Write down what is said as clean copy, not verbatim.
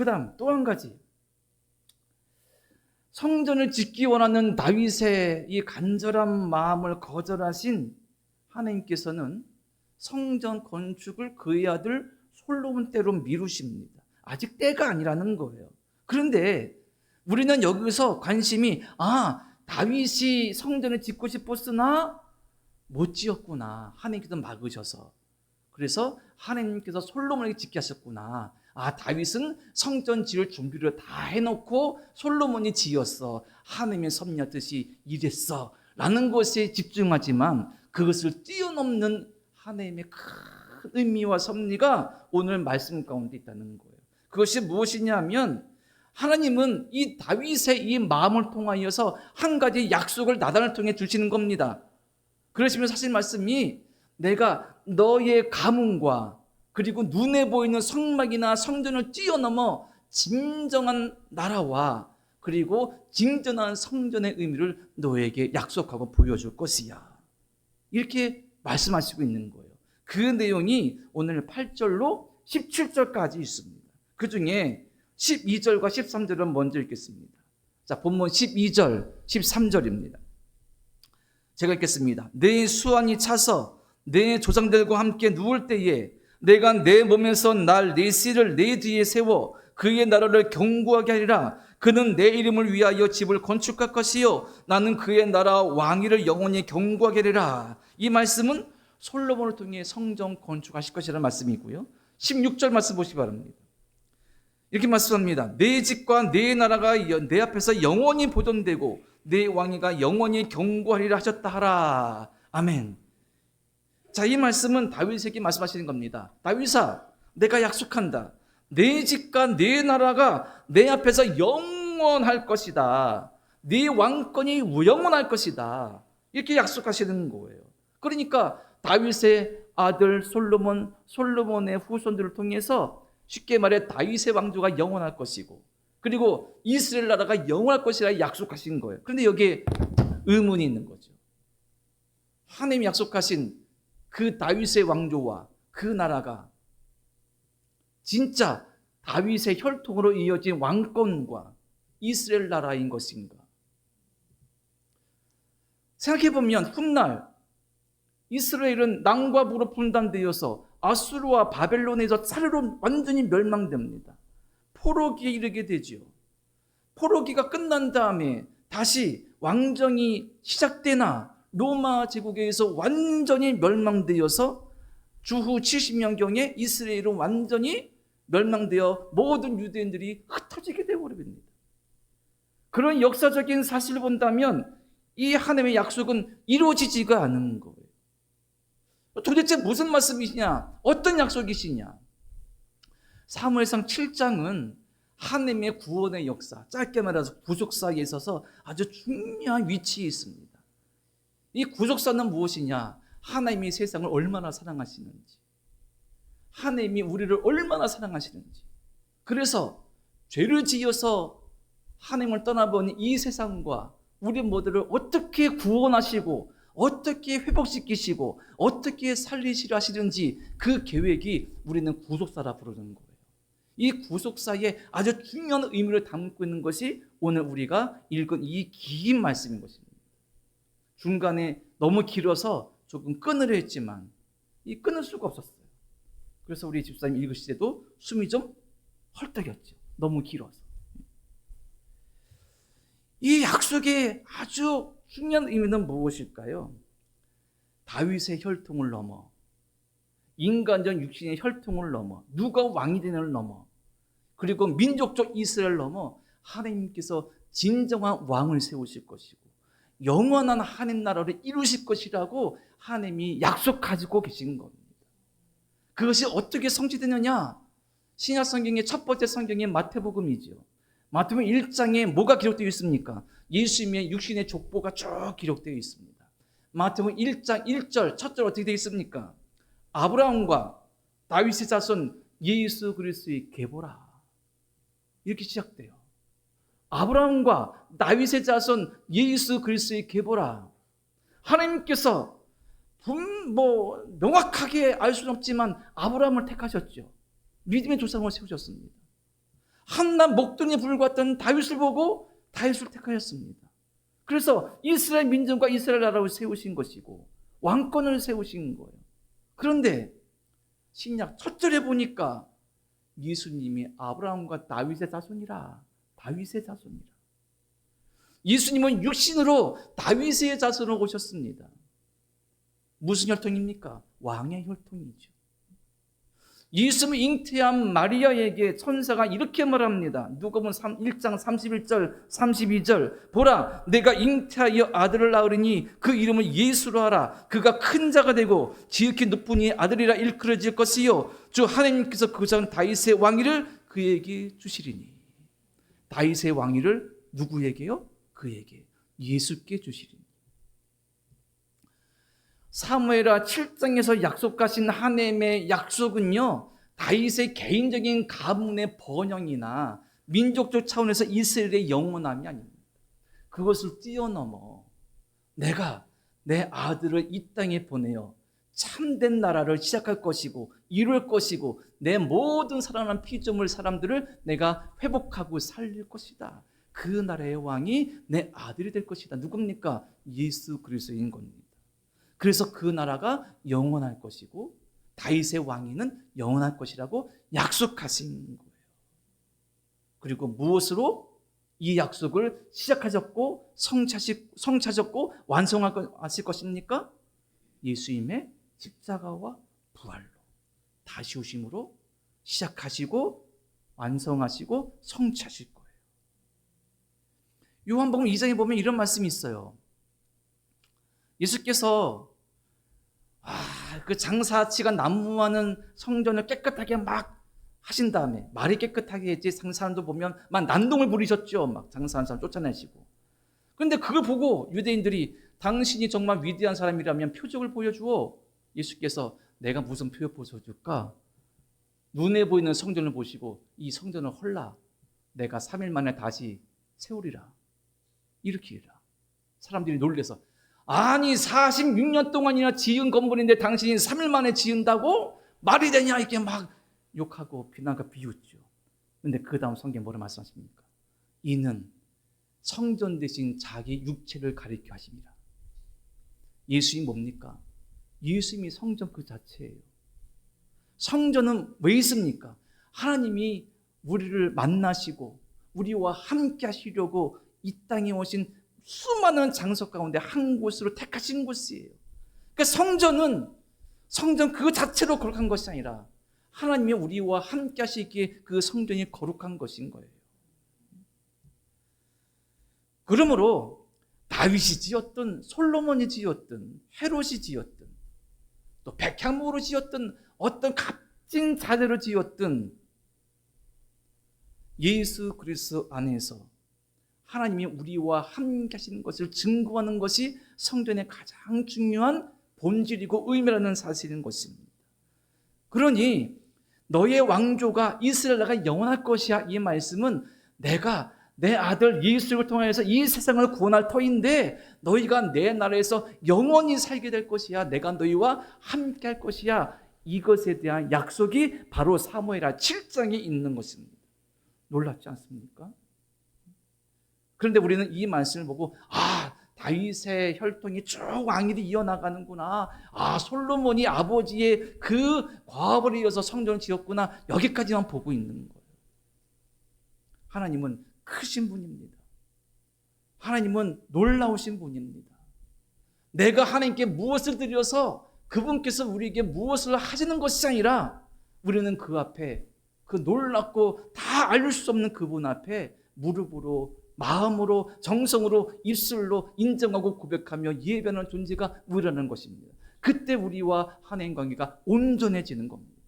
다음 또 한 가지, 성전을 짓기 원하는 다윗의 이 간절한 마음을 거절하신 하나님께서는 성전 건축을 그의 아들 솔로몬 때로 미루십니다. 아직 때가 아니라는 거예요. 그런데 우리는 여기서 관심이 다윗이 성전을 짓고 싶었으나 못 지었구나. 하나님께서 막으셔서. 그래서 하나님께서 솔로몬에게 짓게 하셨구나. 다윗은 성전 지을 준비를 다 해놓고 솔로몬이 지었어. 하나님의 섭리와 뜻이 이랬어. 라는 것에 집중하지만 그것을 뛰어넘는 하나님의 큰 의미와 섭리가 오늘 말씀 가운데 있다는 거예요. 그것이 무엇이냐면 하나님은 이 다윗의 이 마음을 통하여서 한 가지 약속을 나단을 통해 주시는 겁니다. 그러시면서 하신 말씀이 내가 너의 가문과 그리고 눈에 보이는 성막이나 성전을 뛰어넘어 진정한 나라와 그리고 진정한 성전의 의미를 너에게 약속하고 보여줄 것이야. 이렇게 말씀하시고 있는 거예요. 그 내용이 오늘 8절로 17절까지 있습니다. 그 중에 12절과 13절은 먼저 읽겠습니다. 자, 본문 12절, 13절입니다. 제가 읽겠습니다. 내 수완이 차서 내 조상들과 함께 누울 때에 내가 내 몸에서 날 내 씨를 내 뒤에 세워 그의 나라를 견고하게 하리라. 그는 내 이름을 위하여 집을 건축할 것이요 나는 그의 나라 왕위를 영원히 견고하게 하리라. 이 말씀은 솔로몬을 통해 성전 건축하실 것이라는 말씀이고요. 16절 말씀 보시기 바랍니다. 이렇게 말씀합니다. 내 집과 내 나라가 내 앞에서 영원히 보존되고 내 왕위가 영원히 견고하리라 하셨다 하라. 아멘. 자, 이 말씀은 다윗에게 말씀하시는 겁니다. 다윗아, 내가 약속한다. 내 집과 내 나라가 내 앞에서 영원할 것이다. 네 왕권이 영원할 것이다. 이렇게 약속하시는 거예요. 그러니까 다윗의 아들 솔로몬의 후손들을 통해서 쉽게 말해 다윗의 왕조가 영원할 것이고 그리고 이스라엘 나라가 영원할 것이라 약속하신 거예요. 그런데 여기에 의문이 있는 거죠. 하나님이 약속하신 그 다윗의 왕조와 그 나라가 진짜 다윗의 혈통으로 이어진 왕권과 이스라엘 나라인 것인가? 생각해보면 훗날 이스라엘은 남과 북으로 분단되어서 아수르와 바벨론에서 차례로 완전히 멸망됩니다. 포로기에 이르게 되죠. 포로기가 끝난 다음에 다시 왕정이 시작되나 로마 제국에서 완전히 멸망되어서 주후 70년경에 이스라엘은 완전히 멸망되어 모든 유대인들이 흩어지게 되어버립니다. 그런 역사적인 사실을 본다면 이 하나님의 약속은 이루어지지가 않은 거예요. 도대체 무슨 말씀이시냐? 어떤 약속이시냐? 사무엘상 7장은 하나님의 구원의 역사, 짧게 말해서 구속사에 있어서 아주 중요한 위치에 있습니다. 이 구속사는 무엇이냐? 하나님이 세상을 얼마나 사랑하시는지, 하나님이 우리를 얼마나 사랑하시는지, 그래서 죄를 지어서 하나님을 떠나버린 이 세상과 우리 모두를 어떻게 구원하시고 어떻게 회복시키시고 어떻게 살리시려 하시는지 그 계획이 우리는 구속사라 부르는 거예요. 이 구속사에 아주 중요한 의미를 담고 있는 것이 오늘 우리가 읽은 이 긴 말씀인 것입니다. 중간에 너무 길어서 조금 끊으려 했지만 이 끊을 수가 없었어요. 그래서 우리 집사님 읽으실 때도 숨이 좀 헐떡였죠. 너무 길어서. 이 약속의 아주 중요한 의미는 무엇일까요? 다윗의 혈통을 넘어, 인간적 육신의 혈통을 넘어, 누가 왕이 되는을 넘어, 그리고 민족적 이스라엘을 넘어 하나님께서 진정한 왕을 세우실 것이고 영원한 하나님 나라를 이루실 것이라고 하나님이 약속 가지고 계신 겁니다. 그것이 어떻게 성취되느냐? 신약 성경의 첫 번째 성경이 마태복음이죠. 마태복음 1장에 뭐가 기록되어 있습니까? 예수님의 육신의 족보가 쭉 기록되어 있습니다. 마태복음 1장 1절 첫 절 어떻게 되어 있습니까? 아브라함과 다윗의 자손 예수 그리스도의 계보라. 이렇게 시작돼요. 아브라함과 다윗의 자손 예수 그리스도의 계보라. 하나님께서 명확하게 알 수는 없지만 아브라함을 택하셨죠. 믿음의 조상으로 세우셨습니다. 한낱 목동에 불과했던 다윗을 보고 다윗을 택하였습니다. 그래서 이스라엘 민족과 이스라엘 나라를 세우신 것이고 왕권을 세우신 거예요. 그런데 신약 첫 절에 보니까 예수님이 아브라함과 다윗의 자손이라. 다윗의 자손이라. 예수님은 육신으로 다윗의 자손으로 오셨습니다. 무슨 혈통입니까? 왕의 혈통이죠. 예수님을 잉태한 마리아에게 천사가 이렇게 말합니다. 누가복음 1장 31절 32절 보라 내가 잉태하여 아들을 낳으리니 그 이름을 예수로 하라. 그가 큰 자가 되고 지극히 높은 이의 아들이라 일컬어질 것이요 주 하나님께서 그 전 다윗의 왕위를 그에게 주시리니. 다윗의 왕위를 누구에게요? 그에게 예수께 주시리니. 사무엘하 7장에서 약속하신 하나님의 약속은요, 다윗의 개인적인 가문의 번영이나 민족적 차원에서 이스라엘의 영원함이 아닙니다. 그것을 뛰어넘어 내가 내 아들을 이 땅에 보내어 참된 나라를 시작할 것이고 이룰 것이고 내 모든 살아난 피조물 사람들을 내가 회복하고 살릴 것이다. 그 나라의 왕이 내 아들이 될 것이다. 누굽니까? 예수 그리스도인 겁니다. 그래서 그 나라가 영원할 것이고 다윗의 왕위는 영원할 것이라고 약속하신 거예요. 그리고 무엇으로 이 약속을 시작하셨고 성취하셨고 완성하실 것입니까? 예수님의 십자가와 부활로 다시 오심으로 시작하시고 완성하시고 성취하실 거예요. 요한복음 2장에 보면 이런 말씀이 있어요. 예수께서 그 장사치가 난무하는 성전을 깨끗하게 막 하신 다음에 말이 깨끗하게 했지 사람도 보면 막 난동을 부리셨죠. 막 장사하는 사람 쫓아내시고. 그런데 그걸 보고 유대인들이 당신이 정말 위대한 사람이라면 표적을 보여주어. 예수께서 내가 무슨 표적 보여줄까? 눈에 보이는 성전을 보시고 이 성전을 헐라. 내가 3일 만에 다시 세우리라. 이렇게 이라. 사람들이 놀래서 아니 46년 동안이나 지은 건물인데 당신이 3일 만에 지은다고? 말이 되냐? 이렇게 막 욕하고 비난과 비웃죠. 그런데 그 다음 성경에 뭐라 말씀하십니까? 이는 성전 대신 자기 육체를 가리켜 하십니다. 예수님이 뭡니까? 예수님이 성전 그 자체예요. 성전은 왜 있습니까? 하나님이 우리를 만나시고 우리와 함께 하시려고 이 땅에 오신 수많은 장소 가운데 한 곳으로 택하신 곳이에요. 그러니까 성전 그 자체로 거룩한 것이 아니라 하나님이 우리와 함께 하시기에 그 성전이 거룩한 것인 거예요. 그러므로 다윗이 지었든 솔로몬이 지었든 헤롯이 지었든 또 백향목으로 지었든 어떤 값진 자재로 지었든 예수 그리스도 안에서 하나님이 우리와 함께 하시는 것을 증거하는 것이 성전의 가장 중요한 본질이고 의미라는 사실인 것입니다. 그러니 너의 왕조가 이스라엘 나라가 영원할 것이야. 이 말씀은 내가 내 아들 예수를 통해서 이 세상을 구원할 터인데 너희가 내 나라에서 영원히 살게 될 것이야. 내가 너희와 함께 할 것이야. 이것에 대한 약속이 바로 사무엘하 7장에 있는 것입니다. 놀랍지 않습니까? 그런데 우리는 이 말씀을 보고 다윗의 혈통이 쭉 왕위를 이어나가는구나. 솔로몬이 아버지의 그 과업을 이어서 성전을 지었구나. 여기까지만 보고 있는 거예요. 하나님은 크신 분입니다. 하나님은 놀라우신 분입니다. 내가 하나님께 무엇을 드려서 그분께서 우리에게 무엇을 하시는 것이 아니라 우리는 그 앞에 그 놀랍고 다 알 수 없는 그분 앞에 무릎으로 마음으로 정성으로 입술로 인정하고 고백하며 예배하는 존재가 우리라는 것입니다. 그때 우리와 하나님 관계가 온전해지는 겁니다.